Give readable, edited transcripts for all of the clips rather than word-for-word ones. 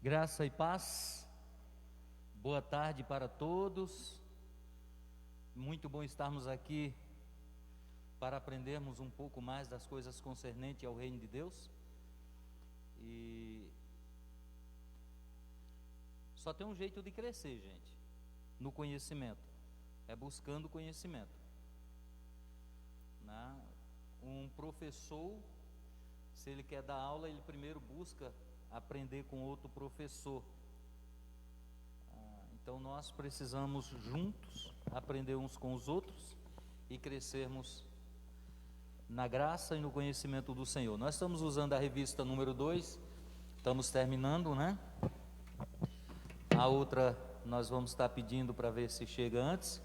Graça e paz, boa tarde para todos. Muito bom estarmos aqui para aprendermos um pouco mais das coisas concernentes ao reino de Deus. E só tem um jeito de crescer, gente, no conhecimento, é buscando conhecimento. Um professor, se ele quer dar aula, ele primeiro busca aprender com outro professor. Então nós precisamos juntos aprender uns com os outros e crescermos na graça e no conhecimento do Senhor. Nós estamos usando a revista número 2, estamos terminando, né? A outra nós vamos estar pedindo para ver se chega antes.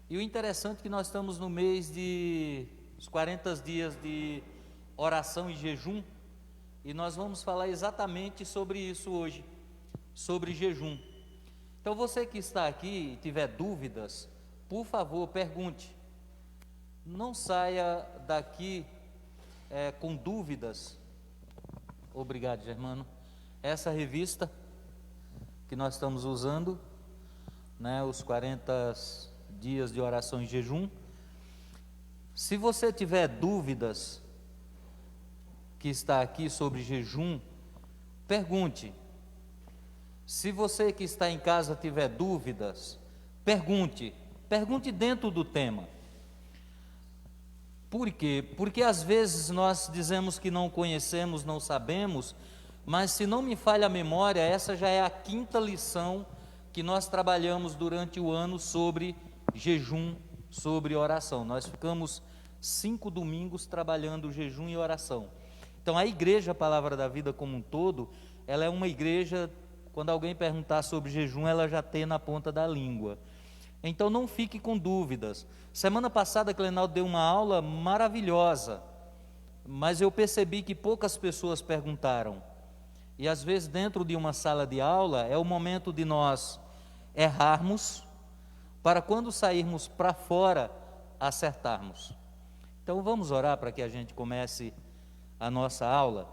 E o interessante é que nós estamos no mês de os 40 dias de oração e jejum, e nós vamos falar exatamente sobre isso hoje, sobre jejum. Então você que está aqui e tiver dúvidas, por favor, pergunte. Não saia daqui com dúvidas. Obrigado, Germano. Essa revista que nós estamos usando, né, os 40 dias de oração e jejum. Se você tiver dúvidas que está aqui sobre jejum, pergunte. Se você que está em casa tiver dúvidas, pergunte dentro do tema. Por quê? Porque às vezes nós dizemos que não conhecemos, não sabemos, mas se não me falha a memória, essa já é a 5ª lição que nós trabalhamos durante o ano sobre jejum, sobre oração. Nós ficamos 5 domingos trabalhando jejum e oração. Então a igreja Palavra da Vida como um todo, ela é uma igreja, quando alguém perguntar sobre jejum, ela já tem na ponta da língua. Então não fique com dúvidas. Semana passada a Clenaldo deu uma aula maravilhosa, mas eu percebi que poucas pessoas perguntaram. E às vezes dentro de uma sala de aula é o momento de nós errarmos, para quando sairmos para fora, acertarmos. Então vamos orar para que a gente comece a nossa aula.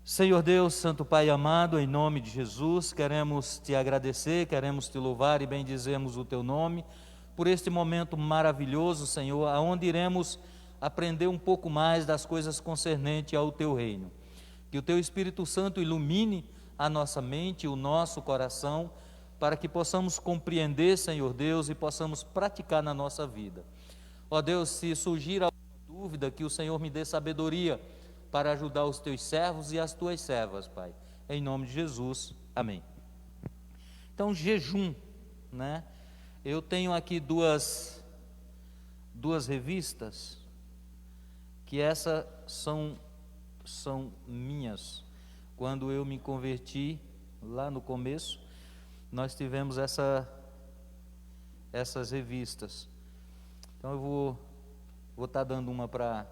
Senhor Deus, Santo Pai amado, em nome de Jesus, queremos te agradecer, queremos te louvar e bendizemos o teu nome, por este momento maravilhoso, Senhor, aonde iremos aprender um pouco mais das coisas concernentes ao teu reino. Que o teu Espírito Santo ilumine a nossa mente, o nosso coração, para que possamos compreender, Senhor Deus, e possamos praticar na nossa vida. Ó Deus, se surgir alguma dúvida, que o Senhor me dê sabedoria para ajudar os teus servos e as tuas servas, Pai. Em nome de Jesus, amém. Então, jejum, né? Eu tenho aqui duas revistas, que essas são minhas. Quando eu me converti, lá no começo, nós tivemos essas revistas. Então eu vou estar dando uma para...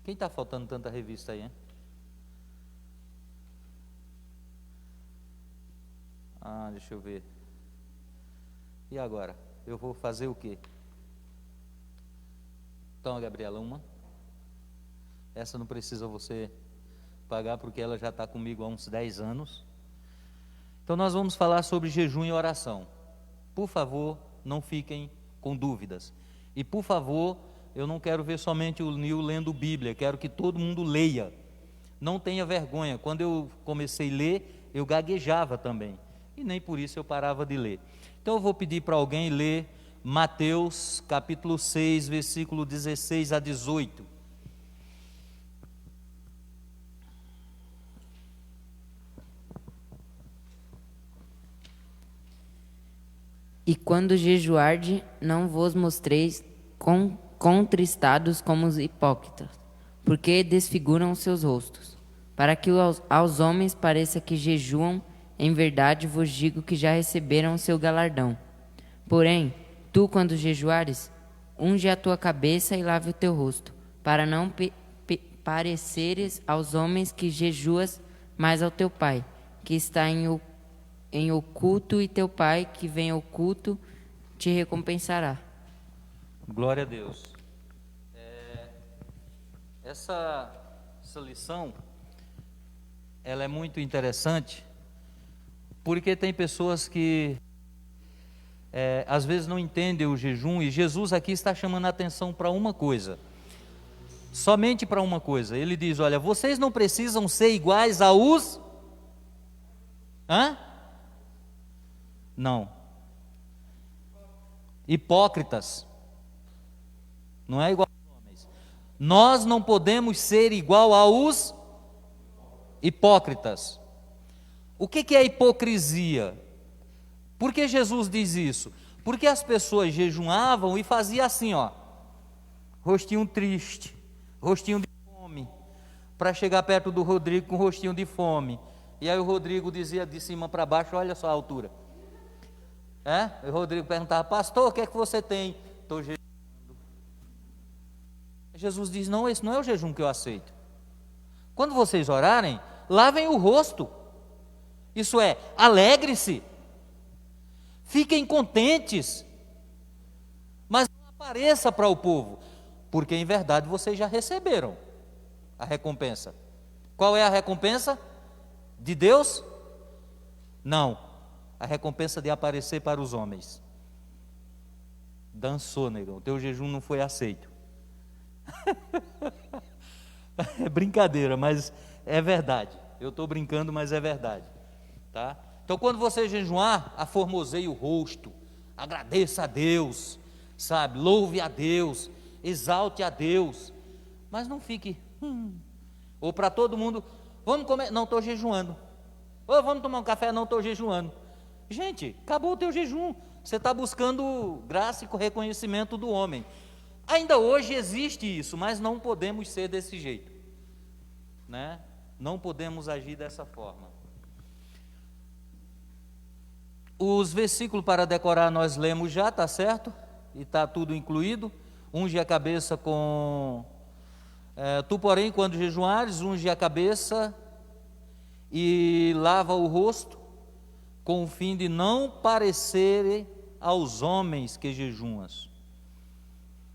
Quem está faltando tanta revista aí, hein? Deixa eu ver. E agora? Eu vou fazer o quê? Então, Gabriela, uma. Essa não precisa você pagar, porque ela já está comigo há uns 10 anos. Então, nós vamos falar sobre jejum e oração. Por favor, não fiquem com dúvidas. E, por favor, eu não quero ver somente o Nil lendo Bíblia, quero que todo mundo leia. Não tenha vergonha. Quando eu comecei a ler, eu gaguejava também. E nem por isso eu parava de ler. Então eu vou pedir para alguém ler Mateus capítulo 6, versículo 16 a 18. E quando jejuardes, não vos mostreis contristados como os hipócritas, porque desfiguram os seus rostos, para que aos homens pareça que jejuam. Em verdade vos digo que já receberam o seu galardão. Porém, tu, quando jejuares, unge a tua cabeça e lave o teu rosto, para não pareceres aos homens que jejuas, mas ao teu Pai, que está em oculto, e teu Pai, que vem oculto, te recompensará. Glória a Deus. Essa lição, ela é muito interessante, Porque tem pessoas que às vezes não entendem o jejum, e Jesus aqui está chamando a atenção para uma coisa, somente para uma coisa. Ele diz: olha, vocês não precisam ser iguais aos... Não. Hipócritas. Não é igual aos homens. Nós não podemos ser igual aos hipócritas. O que é hipocrisia? Por que Jesus diz isso? Porque as pessoas jejuavam e faziam assim, ó, rostinho triste, rostinho de fome, para chegar perto do Rodrigo com rostinho de fome. E aí o Rodrigo dizia de cima para baixo: olha só a altura. E o Rodrigo perguntava: pastor, o que é que você tem? Estou jejuando. Jesus diz: não, esse não é o jejum que eu aceito. Quando vocês orarem, lavem o rosto. Isso é, alegre-se. Fiquem contentes, mas não apareça para o povo, porque em verdade vocês já receberam a recompensa. Qual é a recompensa? De Deus? Não, a recompensa de aparecer para os homens. Dançou, negão, teu jejum não foi aceito. É brincadeira, mas é verdade. Eu estou brincando, mas é verdade, tá? Então, quando você jejuar, aformoseie o rosto, agradeça a Deus, sabe? Louve a Deus, exalte a Deus, mas não fique, ou para todo mundo: vamos comer, não, estou jejuando. Ou vamos tomar um café, não, estou jejuando. Gente, acabou o teu jejum, você está buscando graça e reconhecimento do homem. Ainda hoje existe isso, mas não podemos ser desse jeito, né? Não podemos agir dessa forma. Os versículos para decorar nós lemos já, tá certo? E está tudo incluído. Unge a cabeça com... tu, porém, quando jejuares, unge a cabeça e lava o rosto, com o fim de não parecer aos homens que jejuas.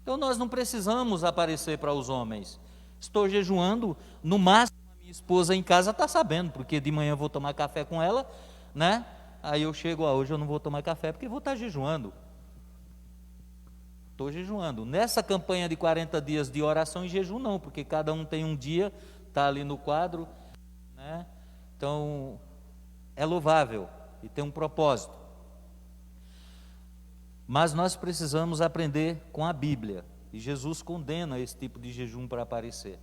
Então nós não precisamos aparecer para os homens. Estou jejuando, no máximo a minha esposa em casa está sabendo, porque de manhã eu vou tomar café com ela, né? Aí eu chego: hoje eu não vou tomar café porque vou estar jejuando. Estou jejuando. Nessa campanha de 40 dias de oração e jejum não, porque cada um tem um dia, está ali no quadro, né? Então é louvável e tem um propósito. Mas nós precisamos aprender com a Bíblia, e Jesus condena esse tipo de jejum para aparecer.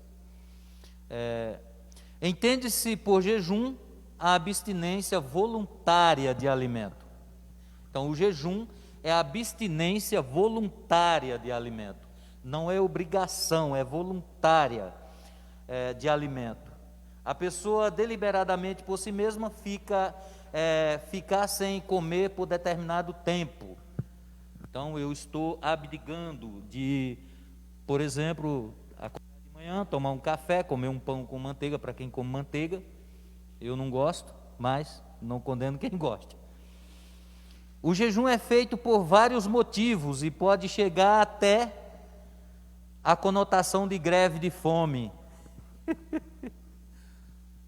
Entende-se por jejum a abstinência voluntária de alimento. Então, o jejum é a abstinência voluntária de alimento. Não é obrigação, é voluntária de alimento. A pessoa deliberadamente por si mesma ficar sem comer por determinado tempo. Então, eu estou abdicando de, por exemplo, acordar de manhã, tomar um café, comer um pão com manteiga, para quem come manteiga. Eu não gosto, mas não condeno quem gosta. O jejum é feito por vários motivos e pode chegar até a conotação de greve de fome.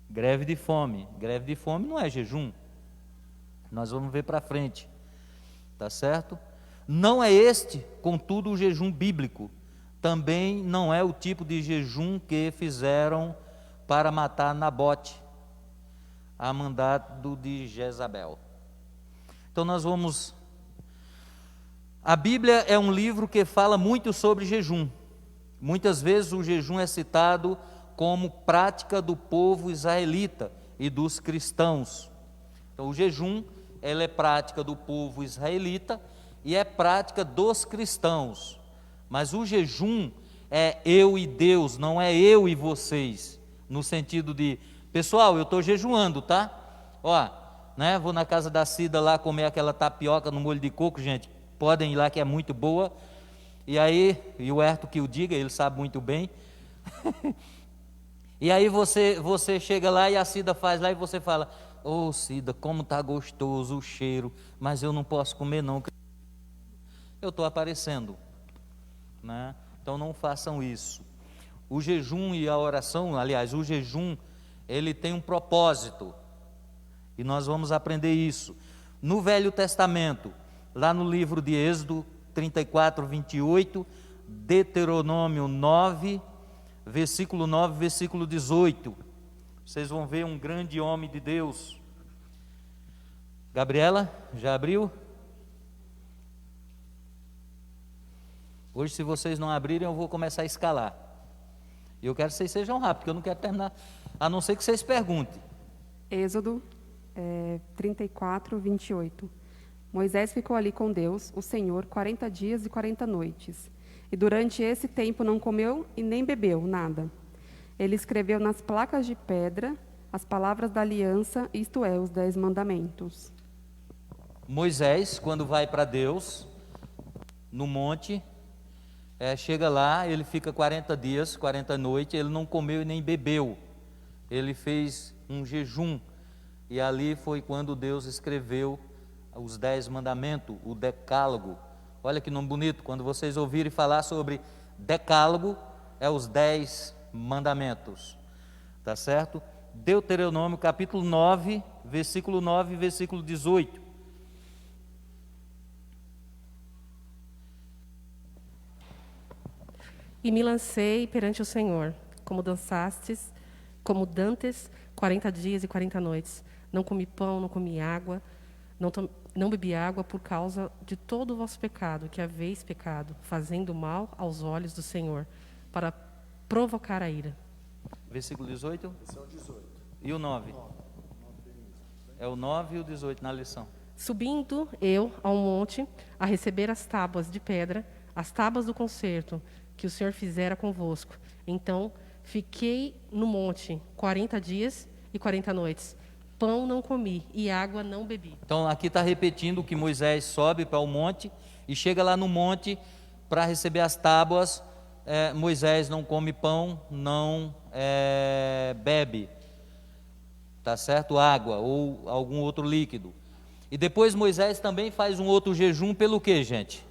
Greve de fome. Greve de fome não é jejum. Nós vamos ver para frente. Tá certo? Não é este, contudo, o jejum bíblico. Também não é o tipo de jejum que fizeram para matar Nabote, a mandado de Jezabel. Então nós vamos... A Bíblia é um livro que fala muito sobre jejum. Muitas vezes o jejum é citado como prática do povo israelita e dos cristãos. Então o jejum, ele é prática do povo israelita e é prática dos cristãos. Mas o jejum é eu e Deus, não é eu e vocês, no sentido de: pessoal, eu estou jejuando, tá? Né? Vou na casa da Cida lá comer aquela tapioca no molho de coco, gente. Podem ir lá que é muito boa. E aí, e o Herto que o diga, ele sabe muito bem. E aí você chega lá e a Cida faz lá e você fala: ô Cida, como está gostoso o cheiro, mas eu não posso comer não. Eu estou aparecendo, né? Então não façam isso. O jejum e a oração, aliás, o jejum, ele tem um propósito. E nós vamos aprender isso. No Velho Testamento, lá no livro de Êxodo 34, 28, Deuteronômio 9, versículo 9, versículo 18. Vocês vão ver um grande homem de Deus. Gabriela, já abriu? Hoje, se vocês não abrirem, eu vou começar a escalar. E eu quero que vocês sejam rápidos, porque eu não quero terminar, a não ser que vocês perguntem. Êxodo 34, 28. Moisés ficou ali com Deus, o Senhor, 40 dias e 40 noites. E durante esse tempo não comeu e nem bebeu nada. Ele escreveu nas placas de pedra as palavras da aliança, isto é, os 10 mandamentos. Moisés, quando vai para Deus, no monte, chega lá, ele fica 40 dias, 40 noites, ele não comeu e nem bebeu. Ele fez um jejum. E ali foi quando Deus escreveu os 10 mandamentos, o decálogo. Olha que nome bonito, quando vocês ouvirem falar sobre decálogo, é os 10 mandamentos, tá certo? Deuteronômio capítulo 9, versículo 9 e versículo 18. E me lancei perante o Senhor, como dançastes, como dantes, 40 dias e 40 noites. Não comi pão, não comi água, não bebi água por causa de todo o vosso pecado, que haveis pecado, fazendo mal aos olhos do Senhor, para provocar a ira. Versículo 18? Esse é o 18. E o 9? É o 9 e o 18 na lição. Subindo eu ao monte, a receber as tábuas de pedra, as tábuas do concerto, que o Senhor fizera convosco. Então, fiquei no monte 40 dias e 40 noites. Pão não comi e água não bebi. Então, aqui está repetindo que Moisés sobe para o monte e chega lá no monte para receber as tábuas. Moisés não come pão, não bebe, tá certo? Água ou algum outro líquido. E depois Moisés também faz um outro jejum pelo quê, gente?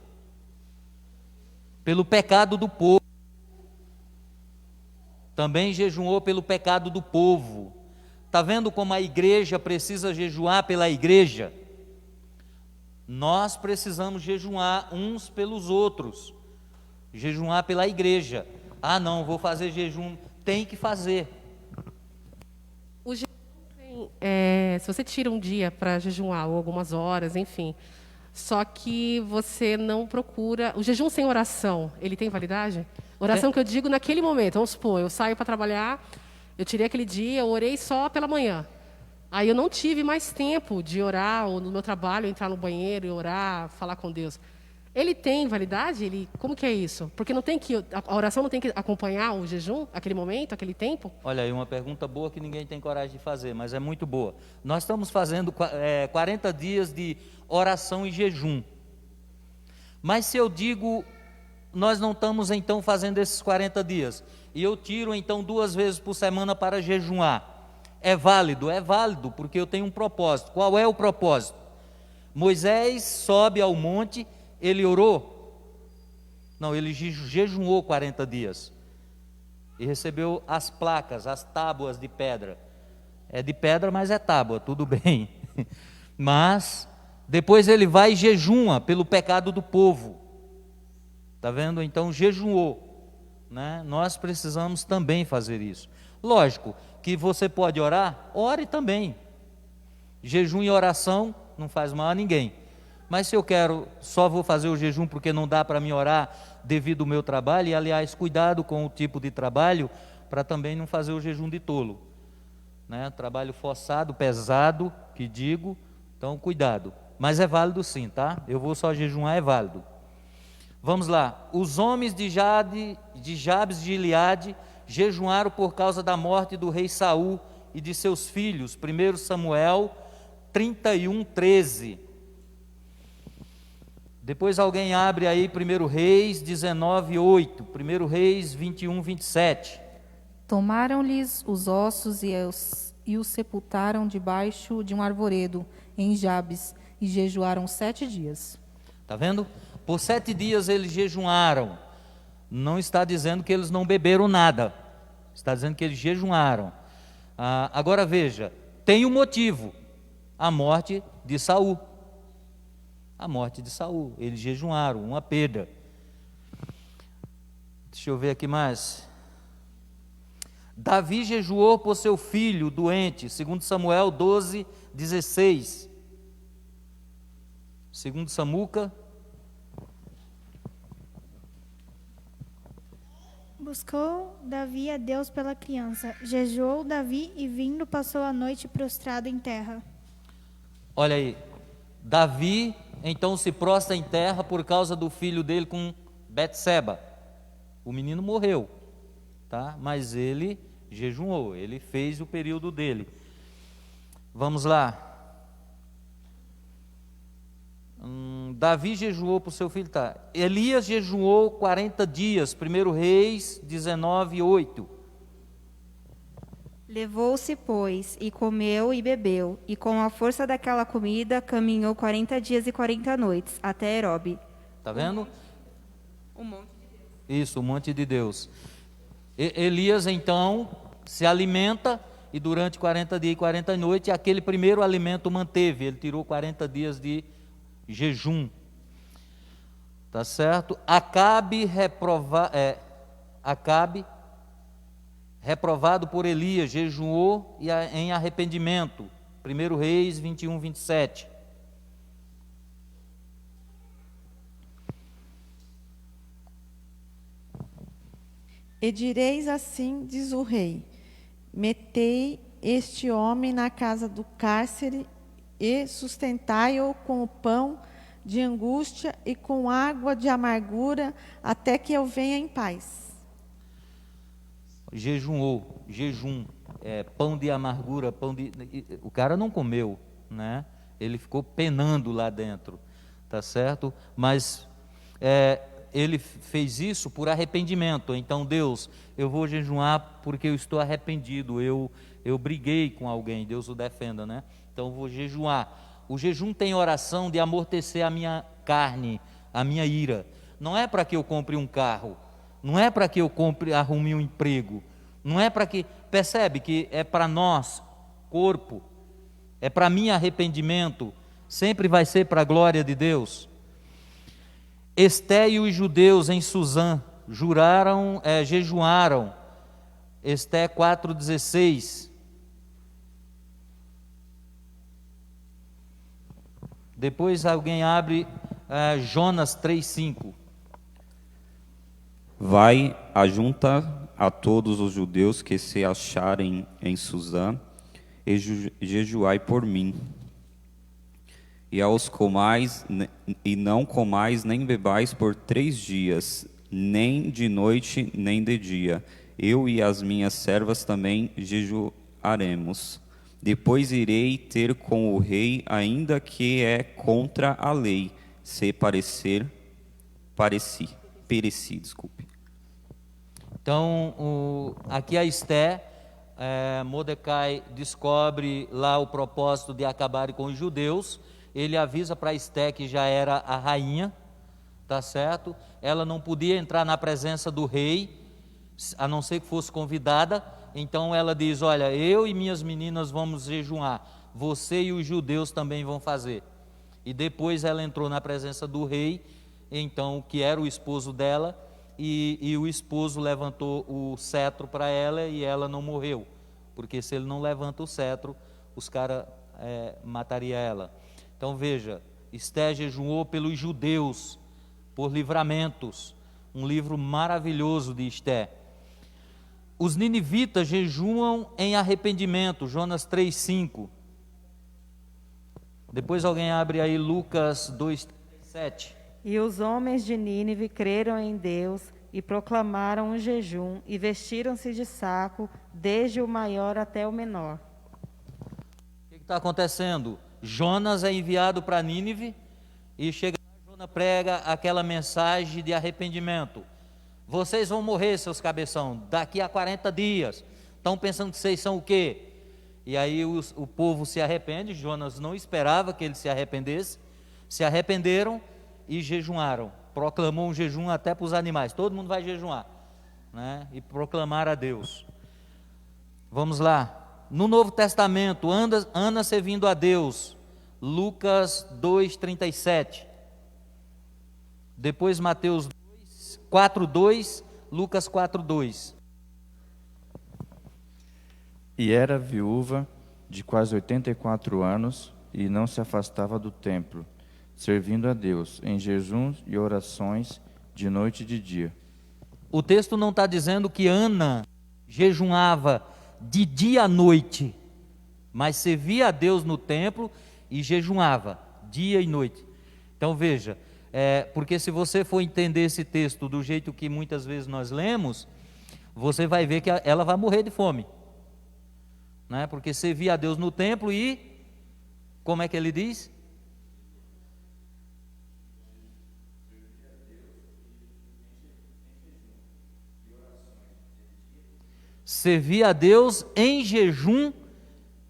Pelo pecado do povo. Também jejuou pelo pecado do povo. Está vendo como a igreja precisa jejuar pela igreja? Nós precisamos jejuar uns pelos outros. Jejuar pela igreja. Ah, não, vou fazer jejum. Tem que fazer. O jejum se você tira um dia para jejuar, ou algumas horas, enfim, só que você não procura... O jejum sem oração, ele tem validade? Oração que eu digo naquele momento. Vamos supor, eu saio para trabalhar, eu tirei aquele dia, eu orei só pela manhã. Aí eu não tive mais tempo de orar, ou no meu trabalho, entrar no banheiro e orar, falar com Deus. Ele tem validade? Como que é isso? Porque a oração não tem que acompanhar o jejum, aquele momento, aquele tempo? Olha aí, uma pergunta boa que ninguém tem coragem de fazer, mas é muito boa. Nós estamos fazendo 40 dias de oração e jejum. Mas se eu digo, nós não estamos então fazendo esses 40 dias, e eu tiro então 2 vezes por semana para jejuar, é válido? É válido, porque eu tenho um propósito. Qual é o propósito? Moisés sobe ao monte, ele orou? Não, ele jejuou 40 dias. E recebeu as placas, as tábuas de pedra. É de pedra, mas é tábua, tudo bem. Mas, depois ele vai e jejuma pelo pecado do povo. Está vendo? Então, jejuou. Né? Nós precisamos também fazer isso. Lógico que você pode orar, ore também. Jejum e oração não faz mal a ninguém. Mas se eu só vou fazer o jejum porque não dá para mim orar devido ao meu trabalho, e aliás, cuidado com o tipo de trabalho, para também não fazer o jejum de tolo. Né? Trabalho forçado, pesado, que digo, então cuidado. Mas é válido sim, tá? Eu vou só jejuar, é válido. Vamos lá. Os homens de Jabes de Gileade jejuaram por causa da morte do rei Saul e de seus filhos. 1 Samuel 31, 13. Depois alguém abre aí 1 Reis 19, 8. 1 Reis 21, 27. Tomaram-lhes os ossos e os sepultaram debaixo de um arvoredo em Jabes e jejuaram 7 dias. Está vendo? Por 7 dias eles jejuaram. Não está dizendo que eles não beberam nada. Está dizendo que eles jejuaram. Agora veja, tem um motivo. A morte de Saul. A morte de Saul. Eles jejuaram, uma perda. Deixa eu ver aqui mais. Davi jejuou por seu filho doente, 2 Samuel 12, 16. 2 Samuca. Buscou Davi a Deus pela criança. Jejuou Davi e vindo passou a noite prostrado em terra. Olha aí, Davi então se prostra em terra por causa do filho dele com Betseba. O menino morreu, tá? Mas ele jejuou, ele fez o período dele. Vamos lá. Davi jejuou por seu filho, tá? Elias jejuou 40 dias, 1 Reis 19, 8. Levou-se, pois, e comeu e bebeu, e com a força daquela comida caminhou 40 dias e 40 noites, até Herobe. Tá vendo? O monte de Deus. Isso, o monte de Deus. Elias então se alimenta, e durante 40 dias e 40 noites, aquele primeiro alimento manteve, ele tirou 40 dias de jejum. Tá certo? Acabe, reprovado por Elias, jejuou em arrependimento. 1 Reis 21, 27. E direis assim, diz o rei: metei este homem na casa do cárcere e sustentai-o com o pão de angústia e com água de amargura, até que eu venha em paz. Jejum, pão de amargura, o cara não comeu, né? Ele ficou penando lá dentro, tá certo? Mas ele fez isso por arrependimento. Então, Deus, eu vou jejuar porque eu estou arrependido, eu briguei com alguém, Deus o defenda, né? Então eu vou jejuar. O jejum tem oração de amortecer a minha carne, a minha ira. Não é para que eu compre um carro, não é para que eu arrume um emprego, não é para que, percebe que é para nós, corpo, é para mim arrependimento, sempre vai ser para a glória de Deus. Esté e os judeus em Suzã jejuaram, Esté 4,16. Depois alguém abre Jonas 3,5. Vai, ajunta a todos os judeus que se acharem em Suzã, e jejuai por mim. E aos comais, e não comais nem bebais por 3 dias, nem de noite, nem de dia. Eu e as minhas servas também jejuaremos. Depois irei ter com o rei, ainda que é contra a lei, se pereci, desculpe. Então, aqui a Esté, Mordecai descobre lá o propósito de acabar com os judeus. Ele avisa para Esté que já era a rainha, tá certo? Ela não podia entrar na presença do rei, a não ser que fosse convidada. Então ela diz: olha, eu e minhas meninas vamos jejuar, você e os judeus também vão fazer. E depois ela entrou na presença do rei, então, que era o esposo dela, e o esposo levantou o cetro para ela e ela não morreu, porque se ele não levanta o cetro, os caras matariam ela. Então veja, Esté jejuou pelos judeus, por livramentos, um livro maravilhoso de Esté. Os ninivitas jejuam em arrependimento, Jonas 3,5. Depois alguém abre aí Lucas 2,7. E os homens de Nínive creram em Deus e proclamaram um jejum e vestiram-se de saco, desde o maior até o menor. O que está acontecendo? Jonas é enviado para Nínive e chega lá, Jonas prega aquela mensagem de arrependimento. Vocês vão morrer, seus cabeção, daqui a 40 dias. Estão pensando que vocês são o quê? E aí o povo se arrepende. Jonas não esperava que ele se arrependesse. Se arrependeram e jejuaram. Proclamou um jejum até para os animais. Todo mundo vai jejuar, né? E proclamar a Deus. Vamos lá. No Novo Testamento, Ana servindo a Deus. Lucas 2:37. Depois Mateus 4:2, Lucas 4:2. E era viúva de quase 84 anos e não se afastava do templo, servindo a Deus em jejuns e orações de noite e de dia. O texto não está dizendo que Ana jejuava de dia à noite, mas servia a Deus no templo e jejuava dia e noite. Então veja, porque se você for entender esse texto do jeito que muitas vezes nós lemos, você vai ver que ela vai morrer de fome, né? Porque servia a Deus no templo e, como é que ele diz? Servia a Deus em jejum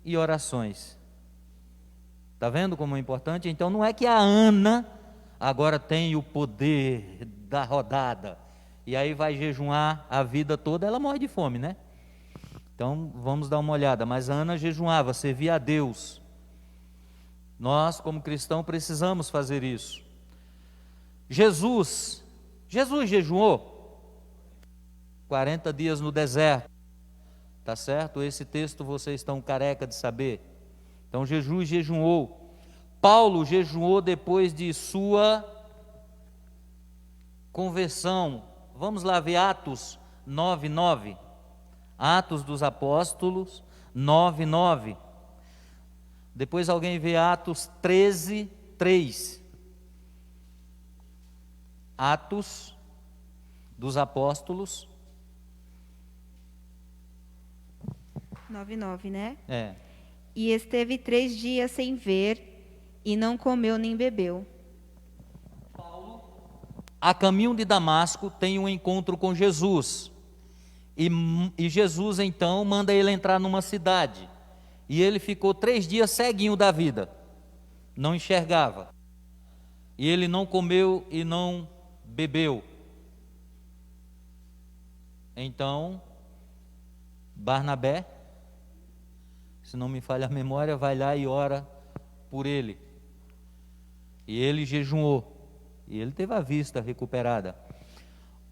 e orações. Está vendo como é importante? Então não é que a Ana agora tem o poder da rodada e aí vai jejuar a vida toda, ela morre de fome, né? Então vamos dar uma olhada. Mas a Ana jejuava, servia a Deus. Nós, como cristãos, precisamos fazer isso. Jesus jejuou 40 dias no deserto. Tá certo? Esse texto vocês estão careca de saber. Então Jesus jejuou. Paulo jejuou depois de sua conversão. Vamos lá ver Atos 9:9. Atos dos Apóstolos 9:9. Depois alguém vê Atos 13:3. Atos dos Apóstolos 9:9, né? É. E esteve 3 dias sem ver, e não comeu nem bebeu. A caminho de Damasco tem um encontro com Jesus. E Jesus então manda ele entrar numa cidade. E ele ficou 3 dias ceguinho da vida. Não enxergava. E ele não comeu e não bebeu. Então, Barnabé, se não me falha a memória, vai lá e ora por ele. E ele jejuou. E ele teve a vista recuperada.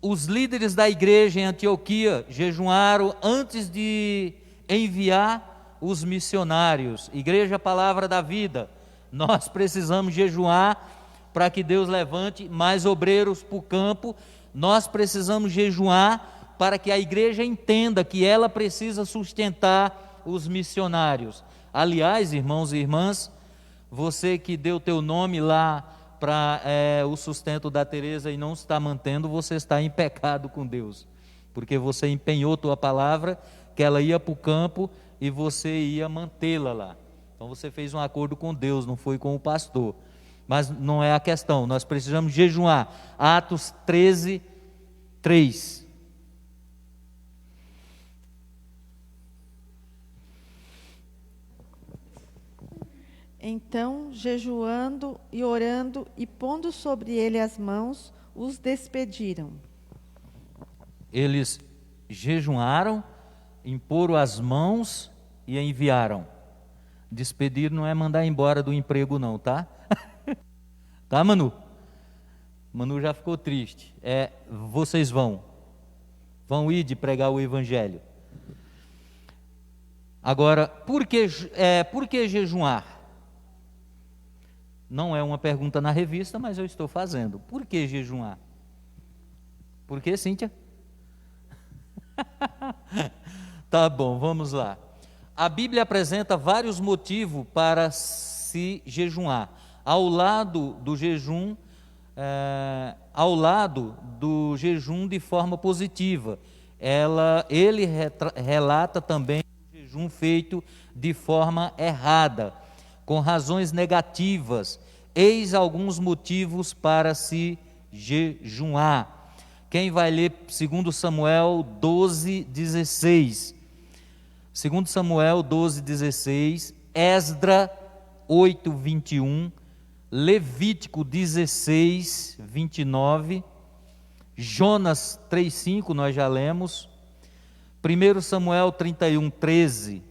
Os líderes da igreja em Antioquia jejuaram antes de enviar os missionários. Igreja Palavra da Vida. Nós precisamos jejuar para que Deus levante mais obreiros para o campo. Nós precisamos jejuar para que a igreja entenda que ela precisa sustentar os missionários. Aliás, irmãos e irmãs, você que deu teu nome lá para o sustento da Teresa e não está mantendo, você está em pecado com Deus, porque você empenhou tua palavra, que ela ia para o campo e você ia mantê-la lá. Então você fez um acordo com Deus, não foi com o pastor. Mas não é a questão, nós precisamos jejuar. Atos 13:3. Então, jejuando e orando e pondo sobre ele as mãos, os despediram. Eles jejuaram, imporam as mãos e enviaram. Despedir não é mandar embora do emprego não, tá? Tá, Manu? Manu já ficou triste. Vocês vão ir de pregar o evangelho. Agora, por que jejuar? Não é uma pergunta na revista, mas eu estou fazendo. Por que jejuar? Por que, Cíntia? Tá bom, vamos lá. A Bíblia apresenta vários motivos para se jejuar. Ao lado do jejum de forma positiva. Ele relata também o jejum feito de forma errada, com razões negativas. Eis alguns motivos para se jejuar. Quem vai ler 2 Samuel 12:16? 2 Samuel 12:16, Esdra 8:21, Levítico 16:29, Jonas 3:5, nós já lemos, 1 Samuel 31:13.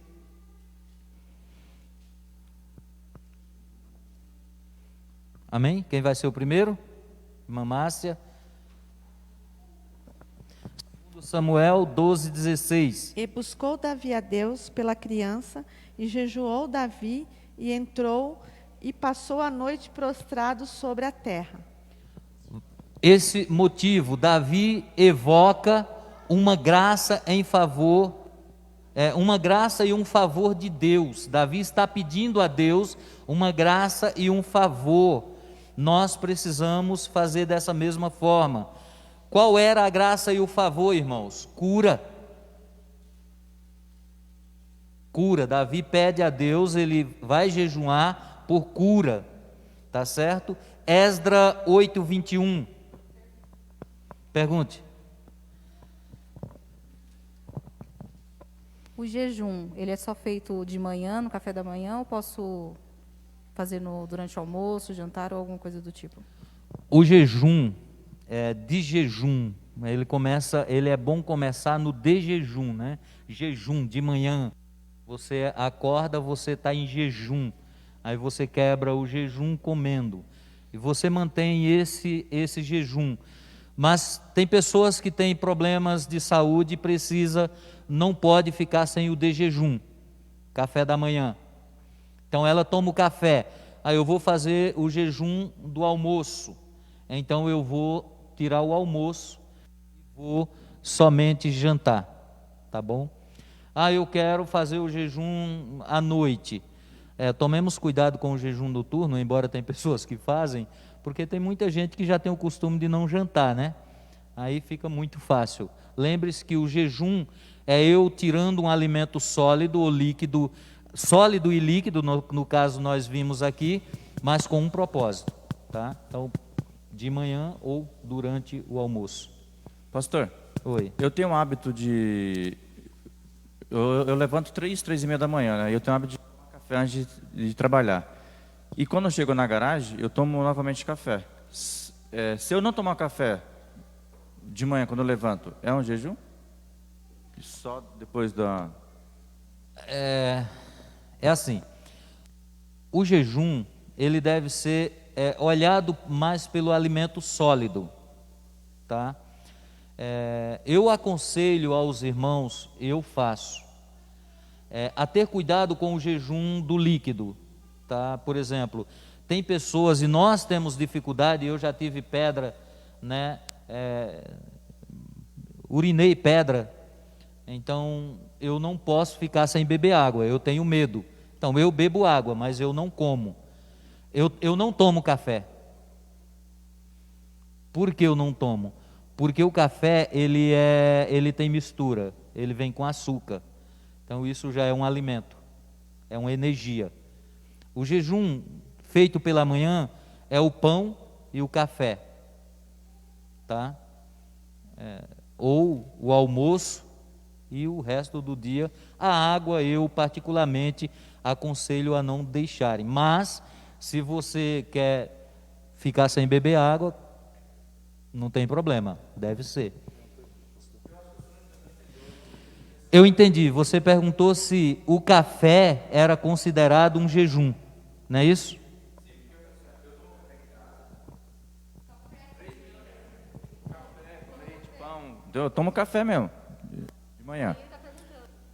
Amém? Quem vai ser o primeiro? Irmã Márcia. Samuel 12:16. E buscou Davi a Deus pela criança, e jejuou Davi, e entrou, e passou a noite prostrado sobre a terra. Esse motivo, Davi evoca uma graça em favor, uma graça e um favor de Deus. Davi está pedindo a Deus uma graça e um favor. Nós precisamos fazer dessa mesma forma. Qual era a graça e o favor, irmãos? Cura. Cura. Davi pede a Deus, ele vai jejuar por cura. Tá certo? Esdra 8:21. Pergunte. O jejum, ele é só feito de manhã, no café da manhã, ou posso fazer durante o almoço, jantar ou alguma coisa do tipo? O jejum, de jejum, ele é bom começar no de jejum, né? Jejum, de manhã, você acorda, você está em jejum, aí você quebra o jejum comendo, e você mantém esse jejum. Mas tem pessoas que têm problemas de saúde e não pode ficar sem o de jejum, café da manhã. Então ela toma o café, aí eu vou fazer o jejum do almoço, então eu vou tirar o almoço e vou somente jantar, tá bom? Eu quero fazer o jejum à noite. Tomemos cuidado com o jejum noturno, embora tem pessoas que fazem, porque tem muita gente que já tem o costume de não jantar, né? Aí fica muito fácil. Lembre-se que o jejum é eu tirando um alimento sólido ou líquido, sólido e líquido, no caso nós vimos aqui, mas com um propósito, tá? Então, de manhã ou durante o almoço. Pastor, oi. Eu tenho um hábito de... Eu levanto 3:30 da manhã, né? Eu tenho o hábito de tomar café antes de trabalhar. E quando eu chego na garagem, eu tomo novamente café. Se eu não tomar café de manhã, quando eu levanto, é um jejum? Só depois da... É assim, o jejum, ele deve ser olhado mais pelo alimento sólido, tá? Eu aconselho aos irmãos, eu faço, a ter cuidado com o jejum do líquido, tá? Por exemplo, tem pessoas, e nós temos dificuldade, eu já tive pedra, né? Urinei pedra, então eu não posso ficar sem beber água, eu tenho medo. Então eu bebo água, mas eu não como. Eu não tomo café. Por que eu não tomo? Porque o café, ele tem mistura, ele vem com açúcar. Então isso já é um alimento, é uma energia. O jejum feito pela manhã é o pão e o café, tá? Ou o almoço e o resto do dia. A água eu particularmente aconselho a não deixarem. Mas se você quer ficar sem beber água, não tem problema, deve ser. Eu entendi, você perguntou se o café era considerado um jejum, não é isso? Eu tomo café mesmo, de manhã.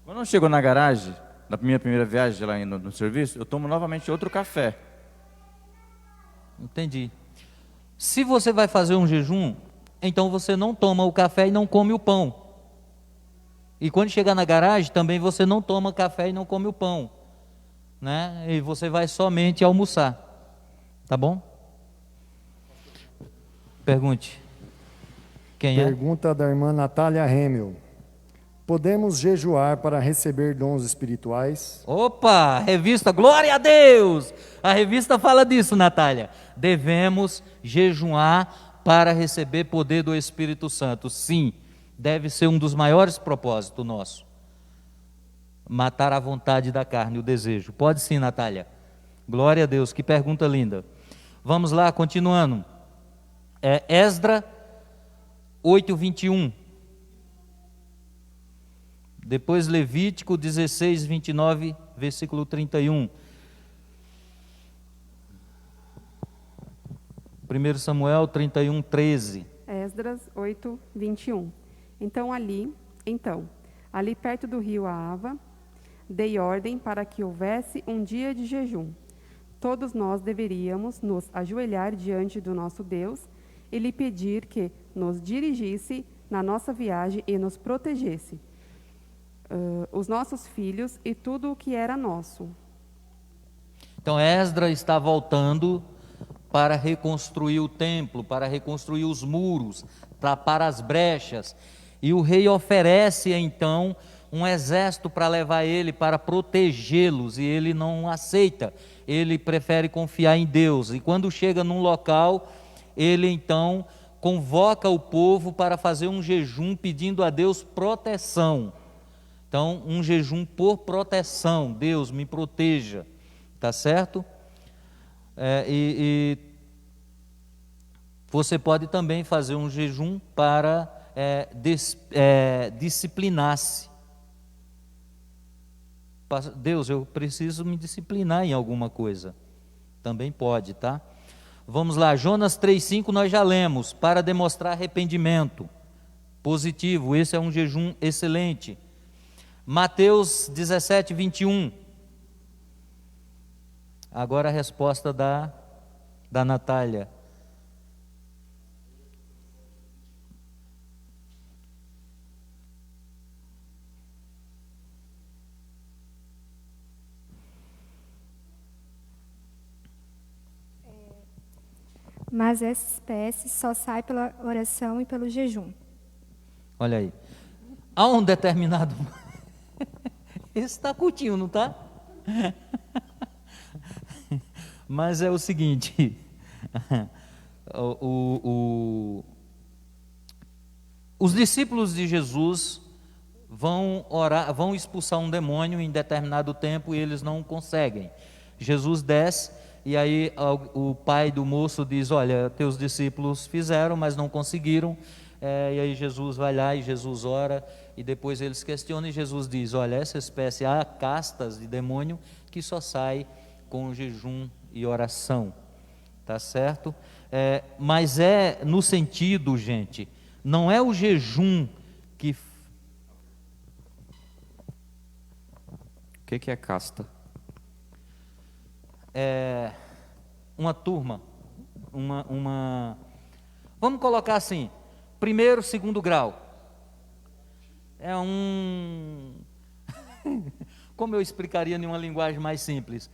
Quando eu chego na garagem, na minha primeira viagem lá no serviço, eu tomo novamente outro café. Entendi. Se você vai fazer um jejum, então você não toma o café e não come o pão. E quando chegar na garagem, também você não toma café e não come o pão, né? E você vai somente almoçar, tá bom? Pergunte. Quem é? Pergunta da irmã Natália Hemel. Podemos jejuar para receber dons espirituais? Opa, revista, glória a Deus! A revista fala disso, Natália. Devemos jejuar para receber poder do Espírito Santo. Sim, deve ser um dos maiores propósitos nossos. Matar a vontade da carne, o desejo. Pode sim, Natália. Glória a Deus, que pergunta linda. Vamos lá, continuando. Esdra 8:21. Depois Levítico 16:29, versículo 31. 1 Samuel 31, 13. Esdras 8, 21. Então, ali perto do rio Aava, dei ordem para que houvesse um dia de jejum. Todos nós deveríamos nos ajoelhar diante do nosso Deus e lhe pedir que nos dirigisse na nossa viagem e nos protegesse, os nossos filhos e tudo o que era nosso. Então, Esdras está voltando para reconstruir o templo, para reconstruir os muros, tapar as brechas. E o rei oferece, então, um exército para levar ele, para protegê-los, e ele não aceita. Ele prefere confiar em Deus. E quando chega num local, ele então convoca o povo para fazer um jejum pedindo a Deus proteção. Então, um jejum por proteção. Deus, me proteja. Tá certo? Você pode também fazer um jejum para disciplinar-se. Deus, eu preciso me disciplinar em alguma coisa. Também pode, tá? Vamos lá, Jonas 3,5 nós já lemos, para demonstrar arrependimento positivo, esse é um jejum excelente. Mateus 17, 21. Agora a resposta da Natália. Mas essa espécie só sai pela oração e pelo jejum. Olha aí. Há um determinado... Esse está curtinho, não está? Mas é o seguinte... Os discípulos de Jesus vão orar, vão expulsar um demônio em determinado tempo e eles não conseguem. Jesus desce e aí o pai do moço diz, olha, teus discípulos fizeram, mas não conseguiram. E aí Jesus vai lá e Jesus ora e depois eles questionam e Jesus diz, olha, essa espécie, há castas de demônio que só sai com jejum e oração. Tá certo? Mas no sentido, gente, não é o jejum que... O que é casta? Uma turma, vamos colocar assim, primeiro, segundo grau. Como eu explicaria em uma linguagem mais simples?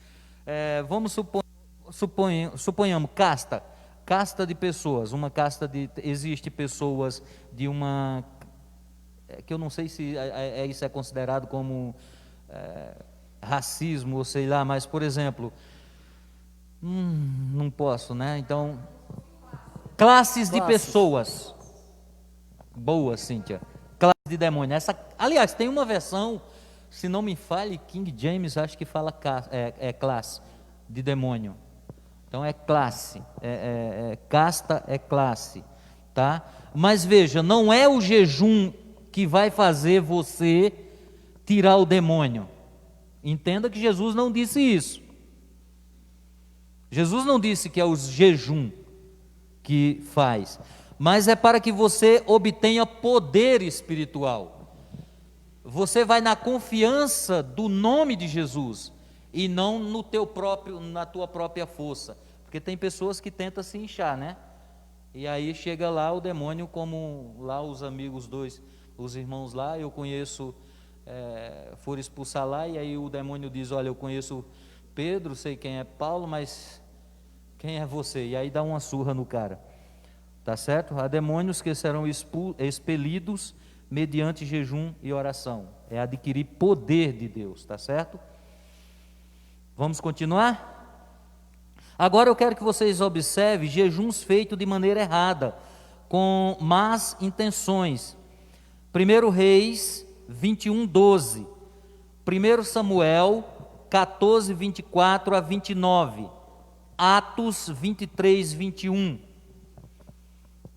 Vamos suponhamos casta de pessoas, existe pessoas de uma, que eu não sei se isso é considerado como racismo, ou sei lá, mas por exemplo, não posso, né? Então, classes de pessoas. Boa, Cíntia. Classe de demônio. Aliás, tem uma versão, se não me falhe, King James, acho que fala classe de demônio. Então é classe, casta é classe, tá? Mas veja, não é o jejum que vai fazer você tirar o demônio. Entenda que Jesus não disse isso. Jesus não disse que é o jejum que faz, mas é para que você obtenha poder espiritual. Você vai na confiança do nome de Jesus e não na tua própria força, porque tem pessoas que tentam se inchar, né? E aí chega lá o demônio, como lá os amigos os irmãos lá, eu conheço, foram expulsar lá, e aí o demônio diz, olha, eu conheço Pedro, sei quem é Paulo, mas quem é você? E aí dá uma surra no cara, tá certo? Há demônios que serão expelidos mediante jejum e oração, é adquirir poder de Deus, tá certo? Vamos continuar? Agora eu quero que vocês observem jejuns feitos de maneira errada, com más intenções. 1 Reis 21, 12. 1 Samuel 14, 24 a 29. Atos 23, 21.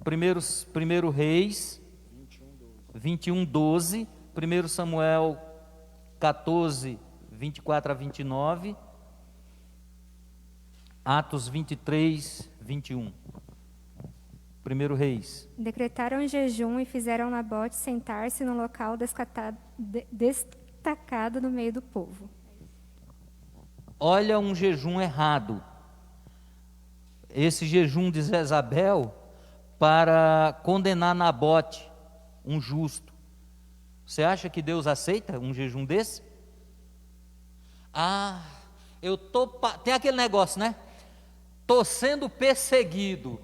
1 Reis 21, 12. 1 Samuel 14, 24 a 29. Atos 23, 21. 1 Reis. Decretaram jejum e fizeram Nabote sentar-se no local destacado no meio do povo. Olha um jejum errado. Esse jejum de Jezabel para condenar Nabote, um justo. Você acha que Deus aceita um jejum desse? Ah, tem aquele negócio, né? Estou sendo perseguido,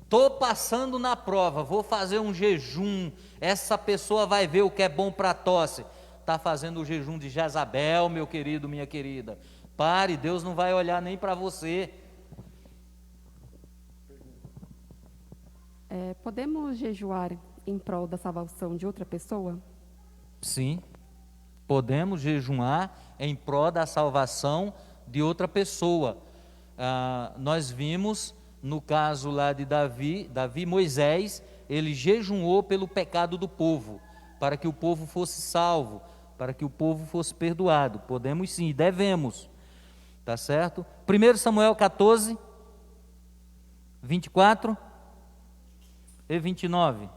estou passando na prova, vou fazer um jejum, essa pessoa vai ver o que é bom para a tosse. Está fazendo o jejum de Jezabel, meu querido, minha querida. Pare, Deus não vai olhar nem para você. Podemos jejuar em prol da salvação de outra pessoa? Sim, podemos jejuar em prol da salvação de outra pessoa. Nós vimos no caso lá de Moisés, ele jejuou pelo pecado do povo, para que o povo fosse salvo, para que o povo fosse perdoado. Podemos sim, devemos, tá certo? 1 Samuel 14, 24 e 29.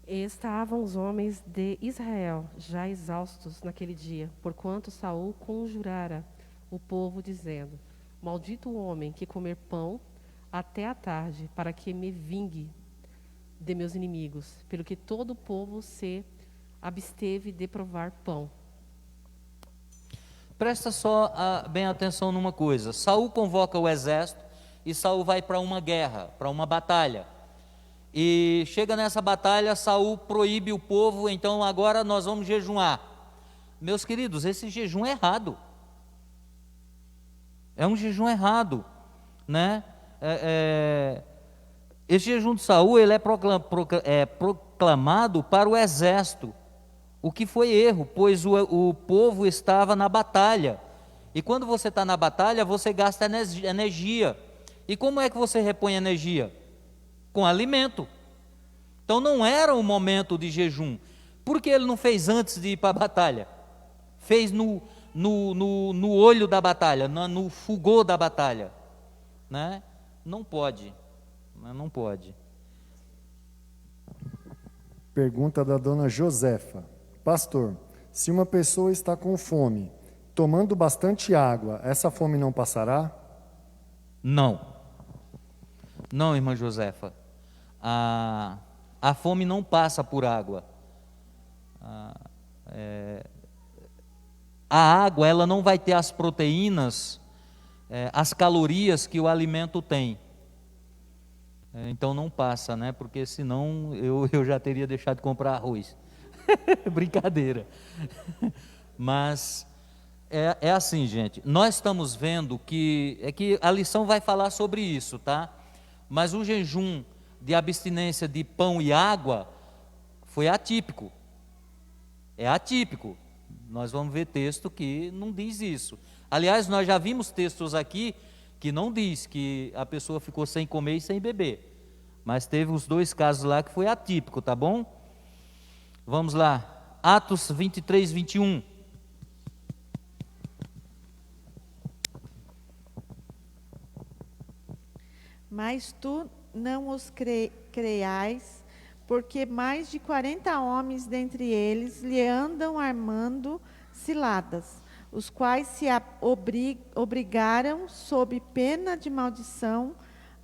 Estavam os homens de Israel já exaustos naquele dia, porquanto Saul conjurara o povo, dizendo: Maldito o homem que comer pão até a tarde, para que me vingue de meus inimigos, pelo que todo o povo se absteve de provar pão. Presta só bem atenção numa coisa. Saul convoca o exército e Saul vai para uma guerra, para uma batalha. E chega nessa batalha, Saul proíbe o povo, então agora nós vamos jejuar. Meus queridos, esse jejum é errado. É um jejum errado, né? Esse jejum de Saul, ele é proclamado para o exército, o que foi erro, pois o povo estava na batalha. E quando você está na batalha, você gasta energia. E como é que você repõe energia? Com alimento. Então não era o momento de jejum. Por que ele não fez antes de ir para a batalha? Fez no olho da batalha, no fulgor da batalha, né? Não pode, não pode. Pergunta da dona Josefa: Pastor, se uma pessoa está com fome, tomando bastante água, essa fome não passará? Não, irmã Josefa. A fome não passa por água. A água, ela não vai ter as proteínas, as calorias que o alimento tem. Então não passa, né? Porque senão eu já teria deixado de comprar arroz. Brincadeira. Mas é assim, gente. Nós estamos vendo que a lição vai falar sobre isso, tá? Mas o jejum de abstinência de pão e água foi atípico. É atípico. Nós vamos ver texto que não diz isso. Aliás, nós já vimos textos aqui que não diz que a pessoa ficou sem comer e sem beber. Mas teve os dois casos lá que foi atípico, tá bom? Vamos lá. Atos 23, 21. Mas tu não os creiais, porque mais de 40 homens dentre eles lhe andam armando ciladas, os quais se obrigaram, sob pena de maldição,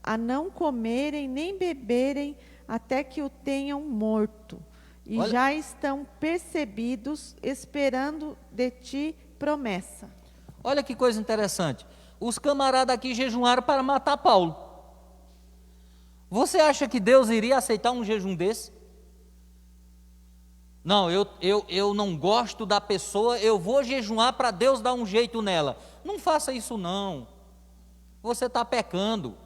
a não comerem nem beberem até que o tenham morto. E já estão percebidos, esperando de ti promessa. Olha que coisa interessante. Os camaradas aqui jejuaram para matar Paulo. Você acha que Deus iria aceitar um jejum desse? Não, eu não gosto da pessoa, eu vou jejuar para Deus dar um jeito nela. Não faça isso não. Você está pecando.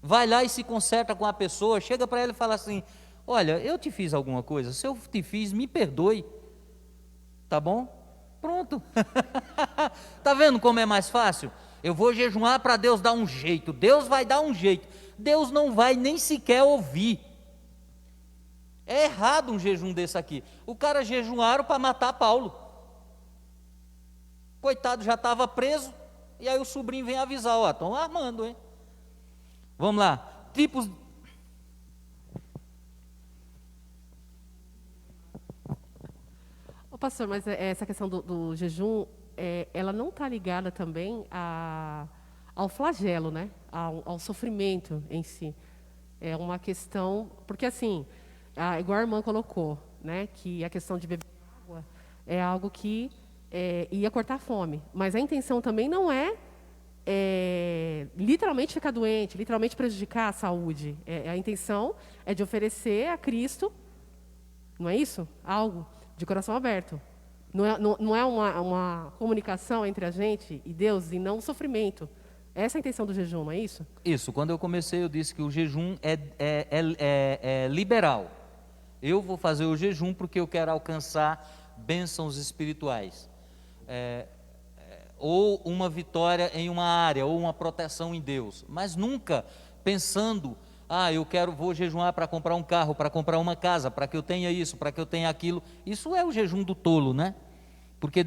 Vai lá e se conserta com a pessoa, chega para ela e fala assim: olha, eu te fiz alguma coisa, se eu te fiz, me perdoe. Tá bom? Pronto. Tá vendo como é mais fácil? Eu vou jejuar para Deus dar um jeito. Deus vai dar um jeito. Deus não vai nem sequer ouvir. É errado um jejum desse aqui. O cara jejuaram para matar Paulo. Coitado, já estava preso, e aí o sobrinho vem avisar, ó, estão armando, hein? Vamos lá, tipos... Ô, pastor, mas essa questão do jejum, ela não está ligada também ao flagelo, né? Ao sofrimento em si. É uma questão... Porque, assim, igual a irmã colocou, né? Que a questão de beber água é algo que ia cortar a fome. Mas a intenção também não é literalmente ficar doente, literalmente prejudicar a saúde. A intenção é de oferecer a Cristo, não é isso? Algo de coração aberto. Não é uma comunicação entre a gente e Deus e não um sofrimento. Essa é a intenção do jejum, não é isso? Isso, quando eu comecei eu disse que o jejum é liberal. Eu vou fazer o jejum porque eu quero alcançar bênçãos espirituais. Ou uma vitória em uma área, ou uma proteção em Deus. Mas nunca pensando, vou jejuar para comprar um carro, para comprar uma casa, para que eu tenha isso, para que eu tenha aquilo. Isso é o jejum do tolo, né? Porque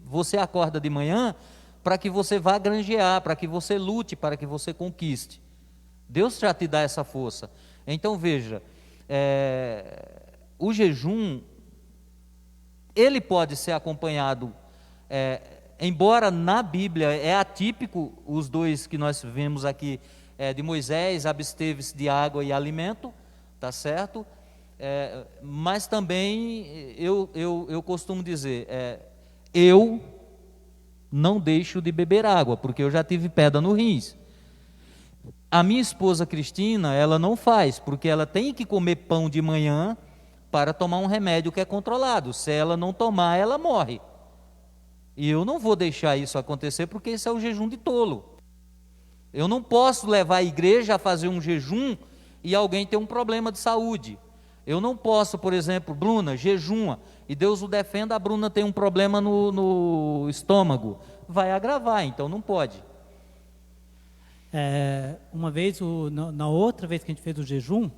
você acorda de manhã para que você vá granjear, para que você lute, para que você conquiste. Deus já te dá essa força. Então veja, o jejum, ele pode ser acompanhado, embora na Bíblia é atípico, os dois que nós vemos aqui, de Moisés, absteve-se de água e alimento, tá certo? Mas também eu costumo dizer, eu não deixo de beber água, porque eu já tive pedra no rins. A minha esposa Cristina, ela não faz, porque ela tem que comer pão de manhã para tomar um remédio que é controlado. Se ela não tomar, ela morre. E eu não vou deixar isso acontecer, porque isso é o jejum de tolo. Eu não posso levar a igreja a fazer um jejum e alguém ter um problema de saúde. Eu não posso, por exemplo, Bruna, jejuma, e Deus o defenda, a Bruna tem um problema no estômago. Vai agravar, então não pode. Uma vez, na outra vez que a gente fez o jejum,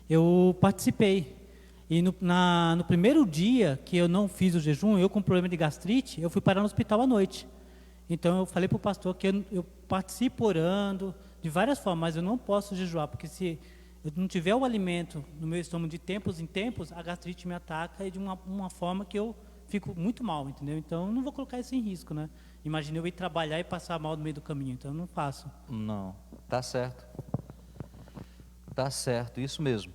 eu participei. E no primeiro dia que eu não fiz o jejum, eu com problema de gastrite, eu fui parar no hospital à noite. Então eu falei para o pastor que eu participo orando de várias formas, mas eu não posso jejuar, porque se eu não tiver o alimento no meu estômago de tempos em tempos, a gastrite me ataca e de uma forma que eu fico muito mal, entendeu? Então eu não vou colocar isso em risco, né? Imagina eu ir trabalhar e passar mal no meio do caminho, então eu não faço. Não, tá certo. Tá certo, isso mesmo.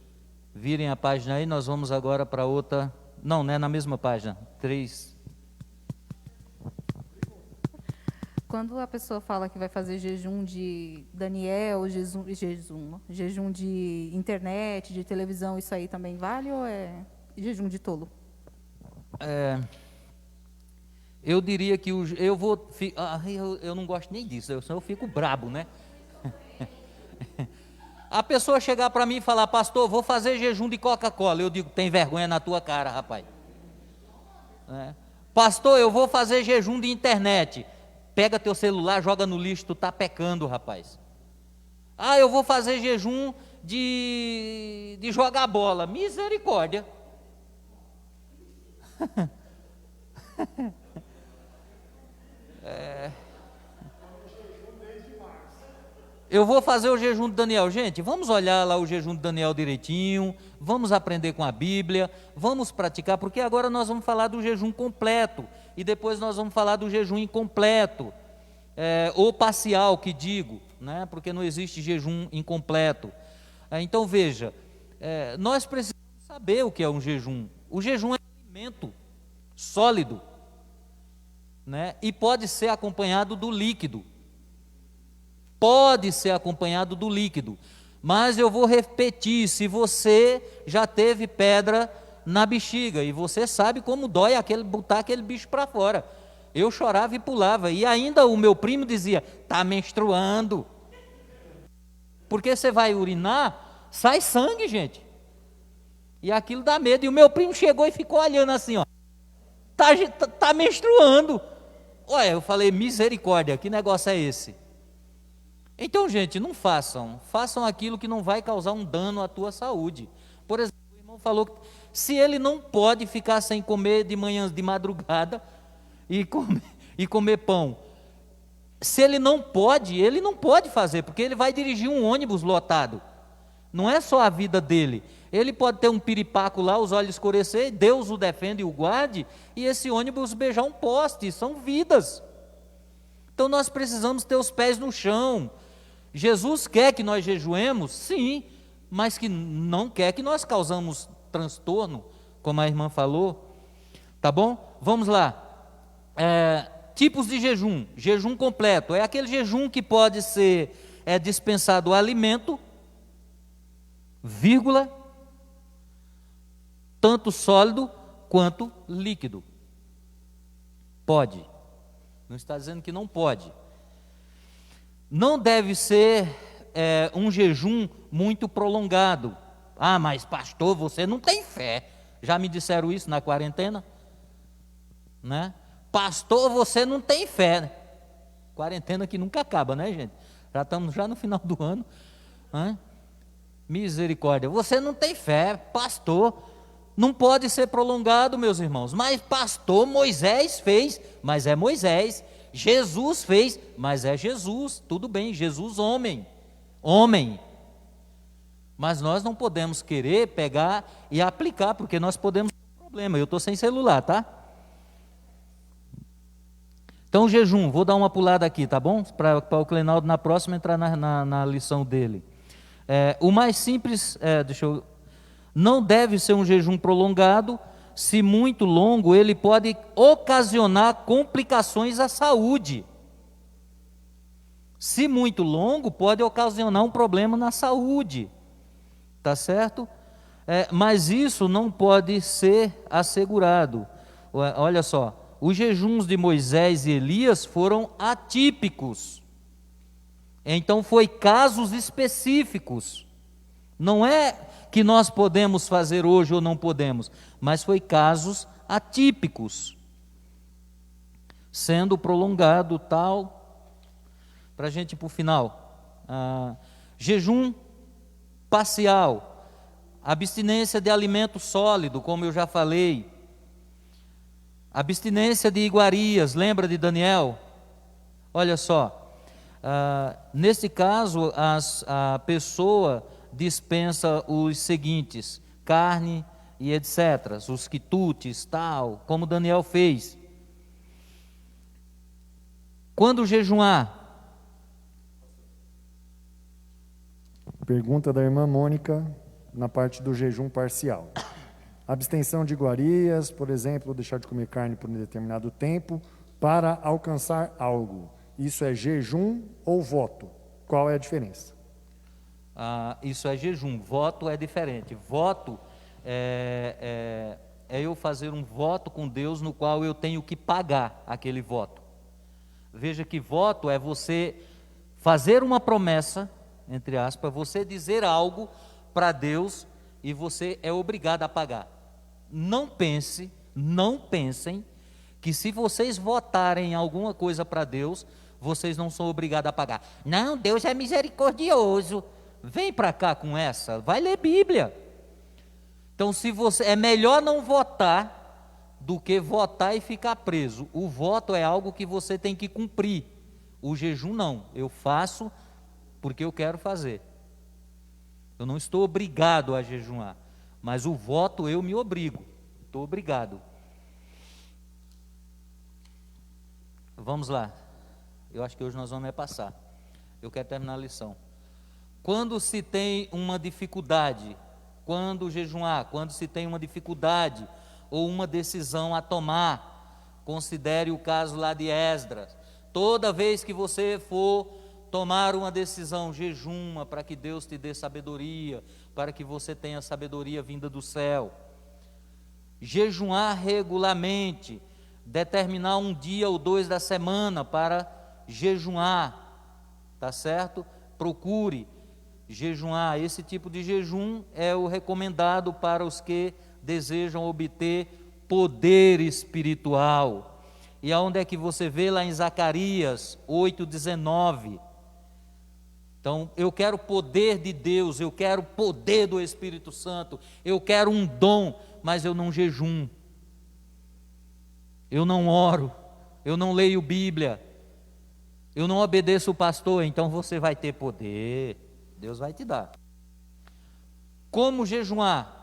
Virem a página aí, nós vamos agora para outra... Não, não é na mesma página, 3... Quando a pessoa fala que vai fazer jejum de Daniel, jejum de internet, de televisão, isso aí também vale ou é jejum de tolo? Eu diria que eu não gosto nem disso, senão eu fico brabo, né? A pessoa chegar para mim e falar, pastor, vou fazer jejum de Coca-Cola. Eu digo, tem vergonha na tua cara, rapaz. Pastor, eu vou fazer jejum de internet. Pega teu celular, joga no lixo, tu está pecando, rapaz. Eu vou fazer jejum de jogar bola. Misericórdia. Eu vou fazer o jejum de Daniel. Gente, vamos olhar lá o jejum de Daniel direitinho, vamos aprender com a Bíblia, vamos praticar, porque agora nós vamos falar do jejum completo, e depois nós vamos falar do jejum incompleto, ou parcial, que digo, né? Porque não existe jejum incompleto. Então veja, nós precisamos saber o que é um jejum. O jejum é um alimento sólido, né? E pode ser acompanhado do líquido. Pode ser acompanhado do líquido, mas eu vou repetir, se você já teve pedra na bexiga, e você sabe como dói botar aquele bicho para fora, eu chorava e pulava, e ainda o meu primo dizia, está menstruando, porque você vai urinar, sai sangue, gente, e aquilo dá medo, e o meu primo chegou e ficou olhando assim, ó, tá menstruando, olha, eu falei, misericórdia, que negócio é esse? Então, gente, não façam aquilo que não vai causar um dano à tua saúde. Por exemplo, o irmão falou que se ele não pode ficar sem comer de manhã, de madrugada, e comer pão. Se ele não pode fazer, porque ele vai dirigir um ônibus lotado. Não é só a vida dele. Ele pode ter um piripaco lá, os olhos escurecer, Deus o defende e o guarde, e esse ônibus beijar um poste. São vidas. Então nós precisamos ter os pés no chão. Jesus quer que nós jejuemos? Sim, mas que não quer que nós causamos transtorno, como a irmã falou. Tá bom? Vamos lá. Tipos de jejum. Jejum completo. É aquele jejum que pode ser dispensado o alimento, vírgula, tanto sólido quanto líquido. Pode. Não está dizendo que não pode. Não deve ser um jejum muito prolongado. Ah, mas pastor, você não tem fé. Já me disseram isso na quarentena, né? Pastor, você não tem fé. Quarentena que nunca acaba, né, gente? Já estamos no final do ano, né? Misericórdia. Você não tem fé, pastor. Não pode ser prolongado, meus irmãos. Mas pastor, Moisés fez, mas é Moisés. Jesus fez, mas é Jesus. Tudo bem, Jesus homem. Mas nós não podemos querer pegar e aplicar, porque nós podemos ter um problema. Eu estou sem celular, tá? Então, jejum, vou dar uma pulada aqui, tá bom? Para o Clenaldo na próxima entrar na lição dele. O mais simples, não deve ser um jejum prolongado. Se muito longo, ele pode ocasionar complicações à saúde. Se muito longo, pode ocasionar um problema na saúde. Tá certo? Mas isso não pode ser assegurado. Olha só, os jejuns de Moisés e Elias foram atípicos. Então foi casos específicos. Não é que nós podemos fazer hoje ou não podemos, mas foi casos atípicos, sendo prolongado tal, para a gente ir para o final. Jejum parcial, abstinência de alimento sólido, como eu já falei, abstinência de iguarias, lembra de Daniel? Olha só, nesse caso a pessoa dispensa os seguintes: carne e etc., os quitutes, tal, como Daniel fez. Quando jejuar? Pergunta da irmã Mônica, na parte do jejum parcial. Abstenção de iguarias, por exemplo, deixar de comer carne por um determinado tempo, para alcançar algo. Isso é jejum ou voto? Qual é a diferença? Isso é jejum, voto é diferente. Voto é eu fazer um voto com Deus no qual eu tenho que pagar aquele voto. Veja que voto é você fazer uma promessa, entre aspas, você dizer algo para Deus e você é obrigado a pagar. Não pensem que se vocês votarem alguma coisa para Deus, vocês não são obrigados a pagar. Não, Deus é misericordioso. Vem para cá com essa, vai ler Bíblia. Então, é melhor não votar do que votar e ficar preso. O voto é algo que você tem que cumprir. O jejum não, eu faço porque eu quero fazer. Eu não estou obrigado a jejuar, mas o voto eu me obrigo. Estou obrigado. Vamos lá. Eu acho que hoje nós vamos passar. Eu quero terminar a lição. Quando se tem uma dificuldade, quando jejuar, quando se tem uma dificuldade ou uma decisão a tomar, considere o caso lá de Esdras. Toda vez que você for tomar uma decisão, jejuma para que Deus te dê sabedoria, para que você tenha sabedoria vinda do céu. Jejuar regularmente, determinar um dia ou dois da semana para jejuar, tá certo? Procure jejuar. Esse tipo de jejum é o recomendado para os que desejam obter poder espiritual. E aonde é que você vê? Lá em Zacarias 8:19. Então, eu quero poder de Deus, eu quero poder do Espírito Santo, eu quero um dom, mas eu não jejum, eu não oro, eu não leio Bíblia, eu não obedeço o pastor, então você vai ter poder, Deus vai te dar. Como jejuar?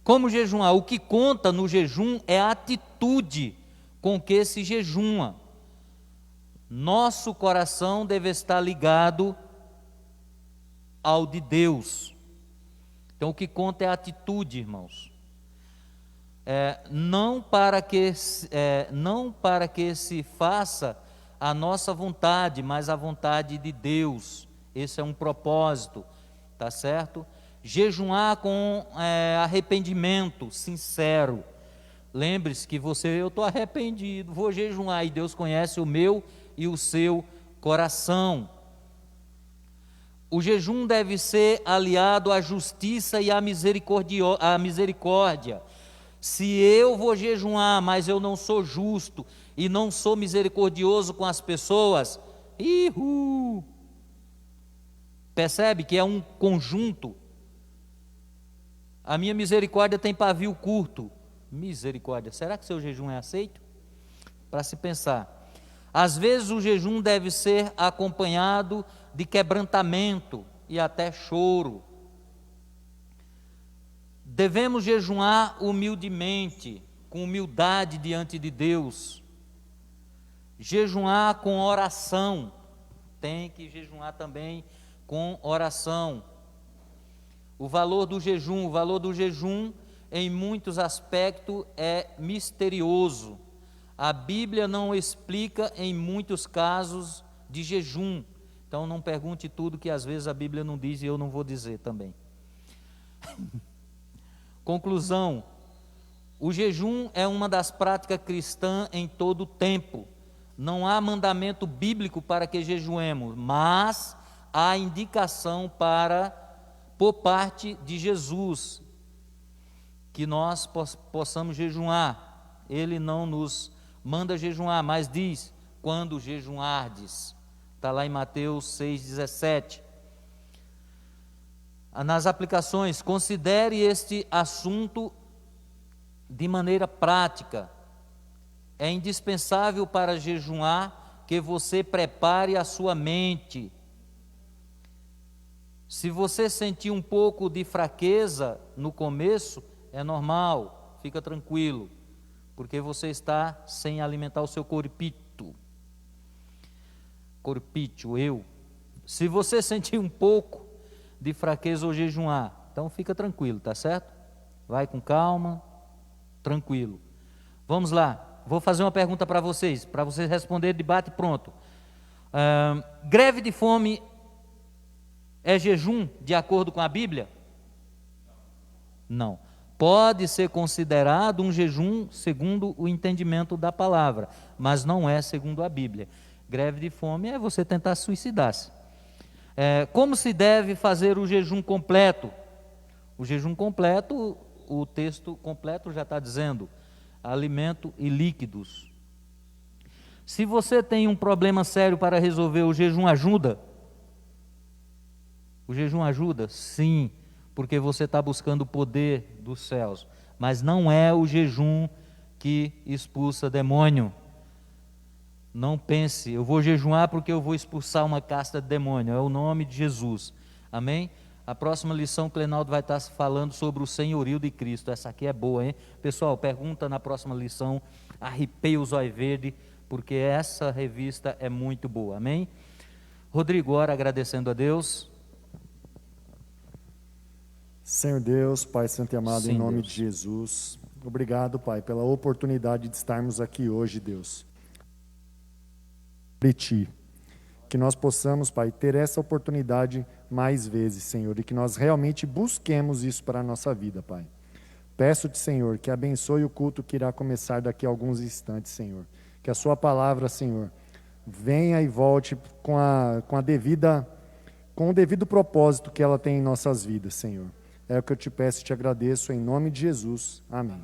Como jejuar? O que conta no jejum é a atitude com que se jejuma. Nosso coração deve estar ligado ao de Deus. Então o que conta é a atitude, irmãos. Não para que se faça a nossa vontade, mas a vontade de Deus. Esse é um propósito, tá certo? Jejuar com arrependimento sincero. Lembre-se que eu estou arrependido, vou jejuar, e Deus conhece o meu e o seu coração. O jejum deve ser aliado à justiça e à misericórdia. Se eu vou jejuar, mas eu não sou justo e não sou misericordioso com as pessoas, percebe que é um conjunto. A minha misericórdia tem pavio curto. Misericórdia, será que seu jejum é aceito? Para se pensar. Às vezes o jejum deve ser acompanhado de quebrantamento e até choro. Devemos jejuar humildemente, com humildade diante de Deus. Jejuar com oração. Tem que jejuar também com oração. O valor do jejum, em muitos aspectos, é misterioso. A Bíblia não explica em muitos casos de jejum. Então não pergunte tudo que às vezes a Bíblia não diz e eu não vou dizer também. Conclusão: o jejum é uma das práticas cristãs em todo o tempo. Não há mandamento bíblico para que jejuemos, mas há indicação por parte de Jesus, que nós possamos jejuar. Ele não nos manda jejuar, mas diz, quando jejuardes. Está lá em Mateus 6,17. Nas aplicações, considere este assunto de maneira prática. É indispensável para jejuar que você prepare a sua mente. Se você sentir um pouco de fraqueza no começo, é normal, fica tranquilo, porque você está sem alimentar o seu corpício, eu. Se você sentir um pouco de fraqueza ou jejuar, então fica tranquilo, tá certo? Vai com calma, tranquilo. Vamos lá, vou fazer uma pergunta para vocês responderem, debate pronto. Greve de fome é jejum de acordo com a Bíblia? Não. Pode ser considerado um jejum segundo o entendimento da palavra, mas não é segundo a Bíblia. Greve de fome é você tentar suicidar-se. Como se deve fazer o jejum completo? O jejum completo, o texto completo já está dizendo, alimento e líquidos. Se você tem um problema sério para resolver, o jejum ajuda? O jejum ajuda? Sim, porque você está buscando o poder dos céus, mas não é o jejum que expulsa demônio. Não pense, eu vou jejuar porque eu vou expulsar uma casta de demônio, é o nome de Jesus, amém? A próxima lição, Clenaldo vai estar falando sobre o senhorio de Cristo, essa aqui é boa, hein? Pessoal, pergunta na próxima lição, arrepia os olhos verdes, porque essa revista é muito boa, amém? Rodrigo, ora agradecendo a Deus. Senhor Deus, Pai Santo e Amado, Sim, em nome Deus. de Jesus, obrigado, Pai, pela oportunidade de estarmos aqui hoje, Deus. De Ti, que nós possamos, Pai, ter essa oportunidade mais vezes, Senhor, e que nós realmente busquemos isso para a nossa vida, Pai. Peço-te, Senhor, que abençoe o culto que irá começar daqui a alguns instantes, Senhor. Que a Sua palavra, Senhor, venha e volte com o devido propósito que ela tem em nossas vidas, Senhor. É o que eu te peço e te agradeço, em nome de Jesus. Amém.